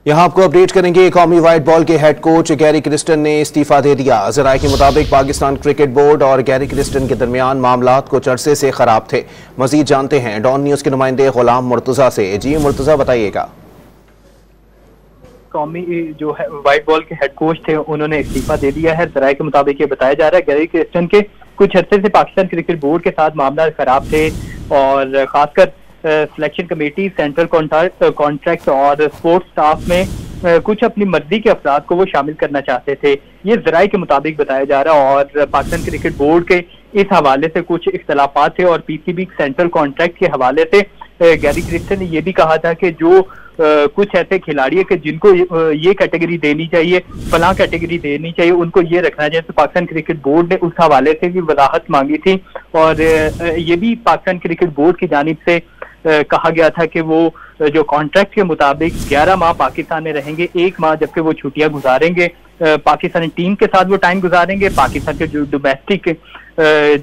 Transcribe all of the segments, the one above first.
यहाँ आपको अपडेट करेंगे। कौमी व्हाइट बॉल के हेड कोच गैरी क्रिस्टन ने इस्तीफा दे दिया। जराये के मुताबिक पाकिस्तान क्रिकेट बोर्ड और गैरी क्रिस्टन के दरमियान मामलात कुछ अरसे से खराब थे। मजीद जानते हैं डॉन न्यूज़ के नुमाइंदे गुलाम मुर्तजा से। जी मुर्तजा, बताइएगा। कौमी जो है व्हाइट बॉल के हेड कोच थे, उन्होंने इस्तीफा दे दिया है। जराये के मुताबिक ये बताया जा रहा है गैरी क्रिस्टन के कुछ अरसे से पाकिस्तान क्रिकेट बोर्ड के साथ मामला खराब थे और खासकर सिलेक्शन कमेटी, सेंट्रल कॉन्ट्रैक्ट और स्पोर्ट्स स्टाफ में कुछ अपनी मर्जी के अफराद को वो शामिल करना चाहते थे। ये जराये के मुताबिक बताया जा रहा है और पाकिस्तान क्रिकेट बोर्ड के इस हवाले से कुछ इख्तलाफात थे और पीसीबी सेंट्रल कॉन्ट्रैक्ट के हवाले से गैरी क्रिस्टन ने यह भी कहा था कि जो कुछ ऐसे खिलाड़ी है कि जिनको ये कैटेगरी देनी चाहिए, फलां कैटेगरी देनी चाहिए, उनको ये रखना चाहिए। तो पाकिस्तान क्रिकेट बोर्ड ने उस हवाले से भी वजाहत मांगी थी और ये भी पाकिस्तान क्रिकेट बोर्ड की जानिब से कहा गया था कि वो जो कॉन्ट्रैक्ट के मुताबिक 11 माह पाकिस्तान में रहेंगे, 1 माह जबकि वो छुट्टियां गुजारेंगे, पाकिस्तानी टीम के साथ वो टाइम गुजारेंगे, पाकिस्तान के जो डोमेस्टिक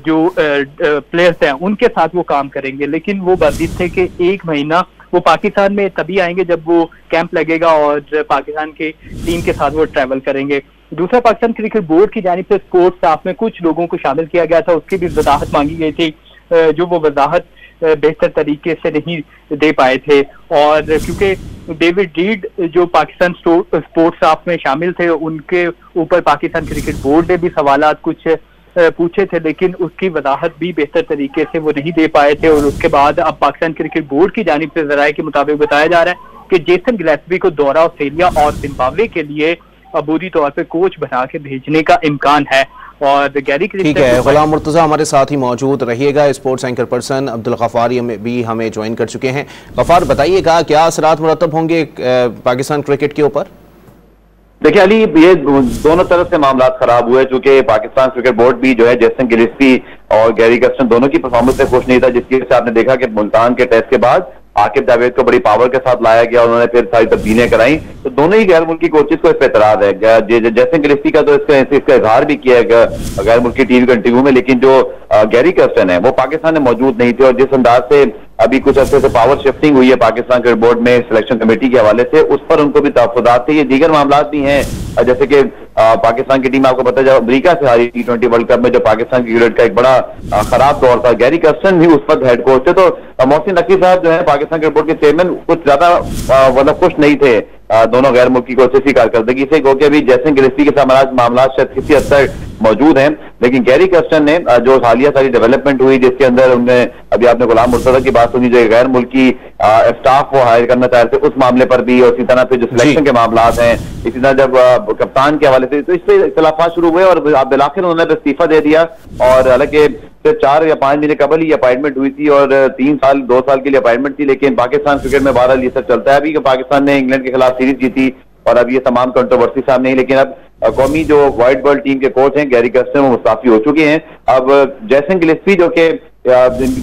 जो प्लेयर्स हैं उनके साथ वो काम करेंगे। लेकिन वो वर्जित थे कि 1 महीना वो पाकिस्तान में तभी आएंगे जब वो कैंप लगेगा और पाकिस्तान के टीम के साथ वो ट्रैवल करेंगे। दूसरा, पाकिस्तान क्रिकेट बोर्ड की जानिब से स्पोर्ट्स स्टाफ में कुछ लोगों को शामिल किया गया था, उसकी भी वजाहत मांगी गई थी, जो वो वजाहत बेहतर तरीके से नहीं दे पाए थे। और क्योंकि डेविड रीड जो पाकिस्तान स्पोर्ट्स स्टाफ में शामिल थे, उनके ऊपर पाकिस्तान क्रिकेट बोर्ड ने भी सवालात कुछ पूछे थे, लेकिन उसकी वजाहत भी बेहतर तरीके से वो नहीं दे पाए थे। और उसके बाद अब पाकिस्तान क्रिकेट बोर्ड की जानिब से जराये के मुताबिक बताया जा रहा है कि जेसन गिलेस्पी को दौरा ऑस्ट्रेलिया और जिम्बाब्वे के लिए अबूरी तौर पर कोच बना के भेजने का इम्कान है। और गैरी ठीक है, गुलाम मुर्तजा हमारे साथ ही मौजूद रहिएगा। Sports anchor person Abdul Ghaffar भी हमें ज्वाइन कर चुके हैं। गफार, बताइएगा क्या असरात मुरतब होंगे पाकिस्तान क्रिकेट के ऊपर? देखिए अली, ये दोनों तरफ से मामला खराब हुए, चूंकि पाकिस्तान क्रिकेट बोर्ड भी जो है जेसन गिलेस्पी और गैरी क्रिस्टन दोनों की परफॉर्मेंस से खुश नहीं था, जिसकी वजह से आपने देखा कि मुल्तान के टेस्ट के बाद आकिब जावेद को बड़ी पावर के साथ लाया गया, उन्होंने फिर सारी तब्दीलियां कराई। तो दोनों ही गैर मुल्की कोचेस को इस पर एतराज है। जेसन गिलेस्पी का तो इसका इजहार भी किया है गैर मुल्की टीवी का इंटरव्यू में, लेकिन जो गैरी क्रिस्टन है वो पाकिस्तान में मौजूद नहीं थे। और जिस अंदाज से अभी कुछ अर्से से पावर शिफ्टिंग हुई है पाकिस्तान क्रिकेट बोर्ड में सिलेक्शन कमेटी के हवाले से, उस पर उनको भी तहफ्फुज़ात थे। ये दीगर मामला भी हैं, जैसे कि पाकिस्तान की टीम आपको पता है जब अमेरिका से हारी T20 वर्ल्ड कप में, जो पाकिस्तान की क्रिकेट का एक बड़ा खराब दौर था, गैरी क्रिस्टन भी उस वक्त हेड कोच थे। तो मोहसिन नकवी साहब जो है पाकिस्तान क्रिकेट बोर्ड के चेयरमैन कुछ ज्यादा मतलब खुश नहीं थे दोनों गैर मुल्की कोचेस की कारकर्दगी से, क्योंकि अभी जेसन गिलेस्पी के साथ मामला शायद किसी हद तक मौजूद हैं। लेकिन गैरी क्रिस्टन ने जो हालिया सारी डेवलपमेंट हुई, जिसके अंदर उन्होंने अभी आपने गुलाम मुर्तजा की बात सुनी, जो गैर मुल्की स्टाफ वो हायर करना चाह रहे थे, उस मामले पर भी, और इसी तरह फिर जो सिलेक्शन के मामला हैं, इसी तरह जब कप्तान के हवाले से, तो इससे इख्तलाफात शुरू हुए और बिलाखिर उन्होंने इस्तीफा दे दिया। और हालांकि सिर्फ 4 या 5 महीने कबल ही अपॉइंटमेंट हुई थी और 2 साल के लिए अपॉइंटमेंट थी। लेकिन पाकिस्तान क्रिकेट में बहरहाल ये सब चलता है अभी कि पाकिस्तान ने इंग्लैंड के खिलाफ सीरीज जीती और अब ये तमाम कंट्रोवर्सी सामने आई। लेकिन अब कौमी जो व्हाइट बॉल टीम के कोच हैं गैरी क्रिस्टन, वो मुस्ताफी हो चुके हैं। अब जेसन गिलेस्पी जो कि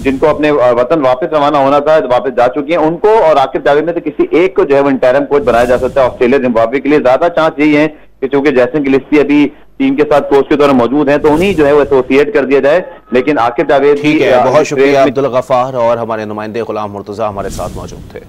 जिनको अपने वतन वापस रवाना होना था, वापस जा चुके हैं, उनको और आकिब जावेद में से किसी एक को जो है वो इंटरिम कोच बनाया जा सकता है ऑस्ट्रेलिया जिम्बाब्वे के लिए। ज्यादा चांस यही है कि चूंकि जेसन गिलेस्पी अभी टीम के साथ कोच के दौरान मौजूद हैं, तो उन्हीं जो है वो एसोसिएट कर दिया जाए। लेकिन आकिब जावेद, ठीक है, बहुत शुक्रिया अब्दुल गफार, और हमारे नुमाइंदे गुलाम मुर्तजा हमारे साथ मौजूद थे।